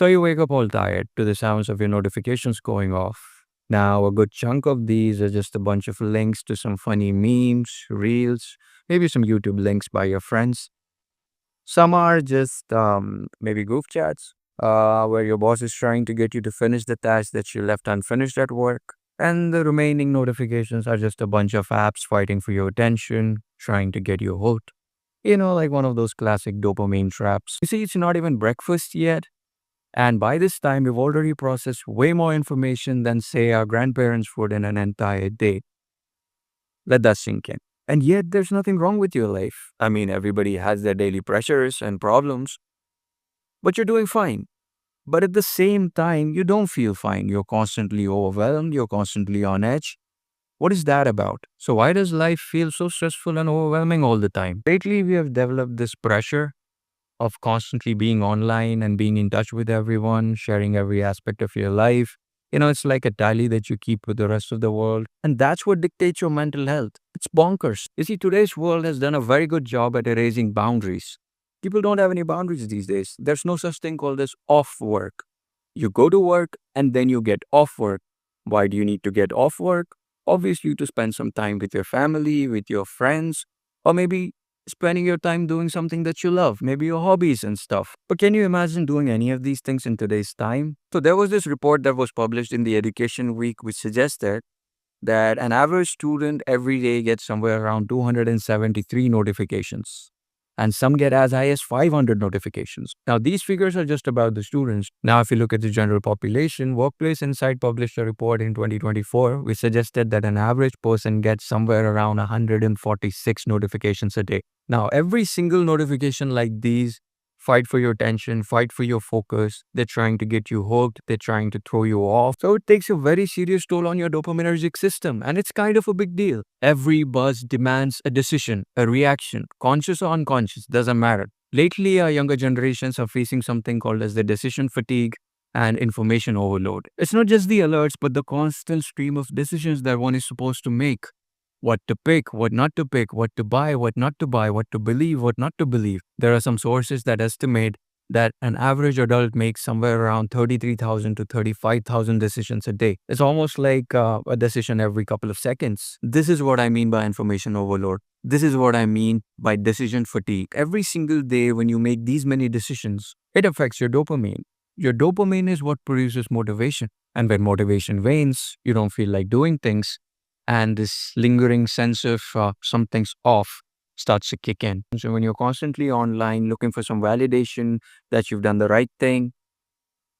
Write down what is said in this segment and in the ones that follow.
So you wake up all tired to the sounds of your notifications going off. Now, a good chunk of these are just a bunch of links to some funny memes, reels, maybe some YouTube links by your friends. Some are just maybe group chats where your boss is trying to get you to finish the task that you left unfinished at work. And the remaining notifications are just a bunch of apps fighting for your attention, trying to get you hooked. Like one of those classic dopamine traps. You see, it's not even breakfast yet. And by this time, we've already processed way more information than, say, our grandparents would in an entire day. Let that sink in. And yet, there's nothing wrong with your life. I mean, everybody has their daily pressures and problems, but you're doing fine. But at the same time, you don't feel fine. You're constantly overwhelmed, you're constantly on edge. What is that about? So, why does life feel so stressful and overwhelming all the time? Lately, we have developed this pressure of constantly being online and being in touch with everyone, sharing every aspect of your life. It's like a tally that you keep with the rest of the world. And that's what dictates your mental health. It's bonkers. You see, today's world has done a very good job at erasing boundaries. People don't have any boundaries these days. There's no such thing called as off work. You go to work and then you get off work. Why do you need to get off work? Obviously, to spend some time with your family, with your friends, or maybe spending your time doing something that you love, maybe your hobbies and stuff. But can you imagine doing any of these things in today's time? So there was this report that was published in the Education Week which suggested that an average student every day gets somewhere around 273 notifications. And some get as high as 500 notifications. Now, these figures are just about the students. Now, if you look at the general population, Workplace Insight published a report in 2024 which suggested that an average person gets somewhere around 146 notifications a day. Now, every single notification like these fight for your attention, fight for your focus. They're trying to get you hooked. They're trying to throw you off. So it takes a very serious toll on your dopaminergic system, and it's kind of a big deal. Every buzz demands a decision, a reaction, conscious or unconscious, doesn't matter. Lately, our younger generations are facing something called as the decision fatigue and information overload. It's not just the alerts, but the constant stream of decisions that one is supposed to make. What to pick, what not to pick, what to buy, what not to buy, what to believe, what not to believe. There are some sources that estimate that an average adult makes somewhere around 33,000 to 35,000 decisions a day. It's almost like a decision every couple of seconds. This is what I mean by information overload. This is what I mean by decision fatigue. Every single day when you make these many decisions, it affects your dopamine. Your dopamine is what produces motivation. And when motivation wanes, you don't feel like doing things. And this lingering sense of something's off starts to kick in. So when you're constantly online looking for some validation that you've done the right thing,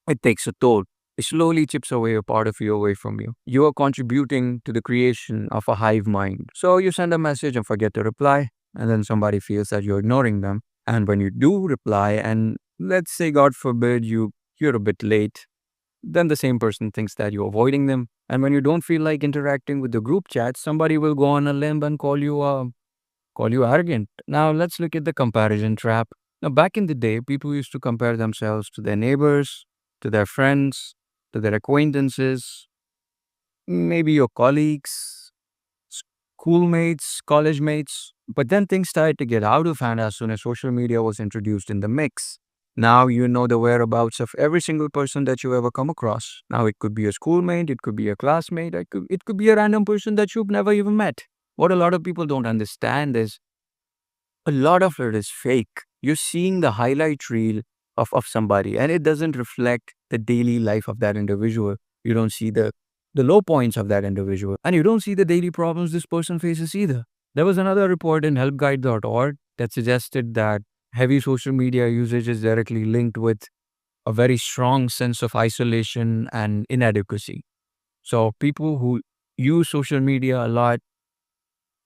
it takes a toll. It slowly chips away a part of you away from you. You are contributing to the creation of a hive mind. So you send a message and forget to reply, and then somebody feels that you're ignoring them. And when you do reply, and let's say, God forbid, you're a bit late, then the same person thinks that you're avoiding them. And when you don't feel like interacting with the group chat, somebody will go on a limb and call you arrogant. Now let's look at the comparison trap. Now back in the day, people used to compare themselves to their neighbors, to their friends, to their acquaintances, maybe your colleagues, schoolmates, college mates. But then things started to get out of hand as soon as social media was introduced in the mix. Now you know the whereabouts of every single person that you ever come across. Now it could be a schoolmate, it could be a classmate, it could be a random person that you've never even met. What a lot of people don't understand is a lot of it is fake. You're seeing the highlight reel of somebody and it doesn't reflect the daily life of that individual. You don't see the low points of that individual and you don't see the daily problems this person faces either. There was another report in helpguide.org that suggested that heavy social media usage is directly linked with a very strong sense of isolation and inadequacy. So people who use social media a lot,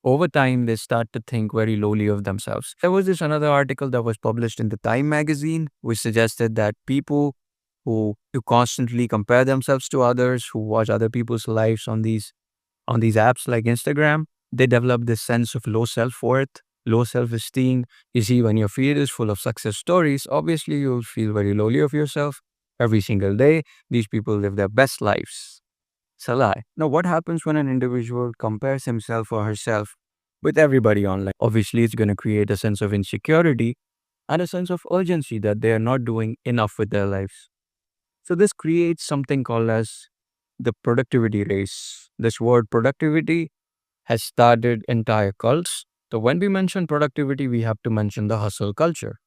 over time, they start to think very lowly of themselves. There was this another article that was published in the Time magazine, which suggested that people who constantly compare themselves to others, who watch other people's lives on these apps like Instagram, they develop this sense of low self-worth, low self-esteem. You see, when your feed is full of success stories, obviously you'll feel very lowly of yourself. Every single day, these people live their best lives. It's a lie. Now, what happens when an individual compares himself or herself with everybody online? Obviously, it's going to create a sense of insecurity and a sense of urgency that they are not doing enough with their lives. So this creates something called as the productivity race. This word productivity has started entire cults. So when we mention productivity, we have to mention the hustle culture.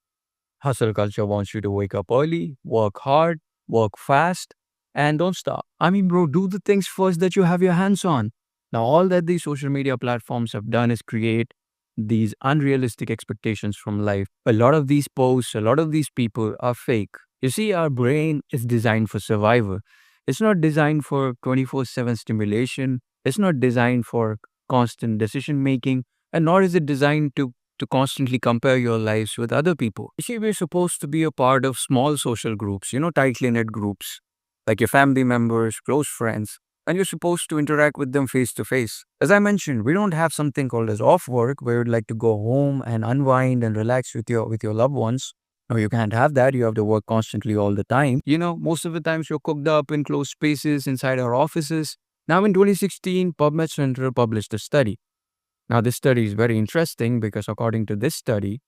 Hustle culture wants you to wake up early, work hard, work fast, and don't stop. I mean, bro, do the things first that you have your hands on. Now, all that these social media platforms have done is create these unrealistic expectations from life. A lot of these posts, a lot of these people are fake. You see, our brain is designed for survival. It's not designed for 24/7 stimulation. It's not designed for constant decision making. And nor is it designed to constantly compare your lives with other people. You see, we're supposed to be a part of small social groups, tightly knit groups, like your family members, close friends, and you're supposed to interact with them face to face. As I mentioned, we don't have something called as off work where you'd like to go home and unwind and relax with your loved ones. No, you can't have that. You have to work constantly all the time. Most of the times you're cooked up in closed spaces inside our offices. Now in 2016, PubMed Center published a study. Now, this study is very interesting because according to this study,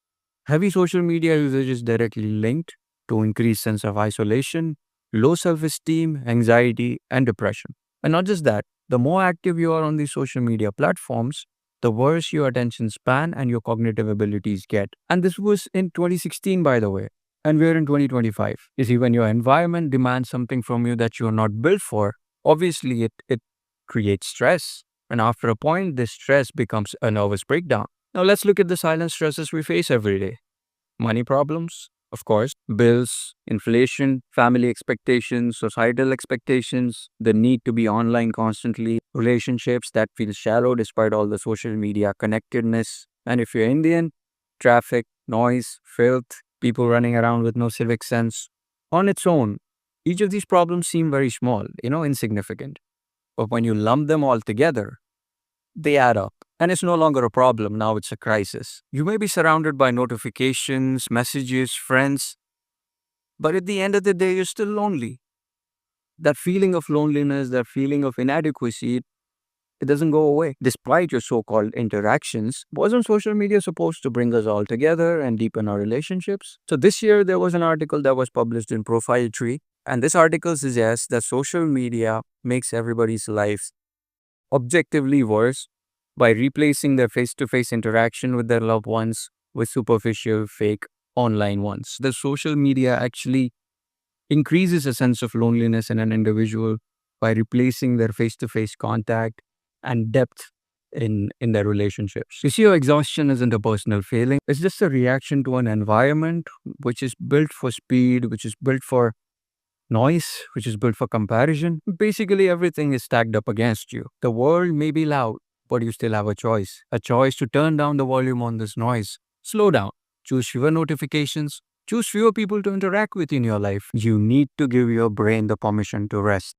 heavy social media usage is directly linked to increased sense of isolation, low self-esteem, anxiety, and depression. And not just that, the more active you are on these social media platforms, the worse your attention span and your cognitive abilities get. And this was in 2016, by the way. And we're in 2025. You see, when your environment demands something from you that you're not built for, obviously it creates stress. And after a point, this stress becomes a nervous breakdown. Now, let's look at the silent stresses we face every day. Money problems, of course, bills, inflation, family expectations, societal expectations, the need to be online constantly, relationships that feel shallow despite all the social media connectedness. And if you're Indian, traffic, noise, filth, people running around with no civic sense. On its own, each of these problems seem very small, insignificant. But when you lump them all together, they add up. And it's no longer a problem, now it's a crisis. You may be surrounded by notifications, messages, friends, but at the end of the day, you're still lonely. That feeling of loneliness, that feeling of inadequacy, it doesn't go away. Despite your so called interactions, wasn't social media supposed to bring us all together and deepen our relationships? So, this year, there was an article that was published in Profile Tree, and this article suggests that social media makes everybody's life objectively worse by replacing their face to face interaction with their loved ones with superficial, fake online ones. The social media actually increases a sense of loneliness in an individual by replacing their face to face contact and depth in their relationships. You see, your exhaustion isn't a personal failing, it's just a reaction to an environment which is built for speed, which is built for noise, which is built for comparison. Basically, everything is stacked up against you. The world may be loud, but you still have a choice to turn down the volume on this noise. Slow down, choose fewer notifications, choose fewer people to interact with in your life. You need to give your brain the permission to rest.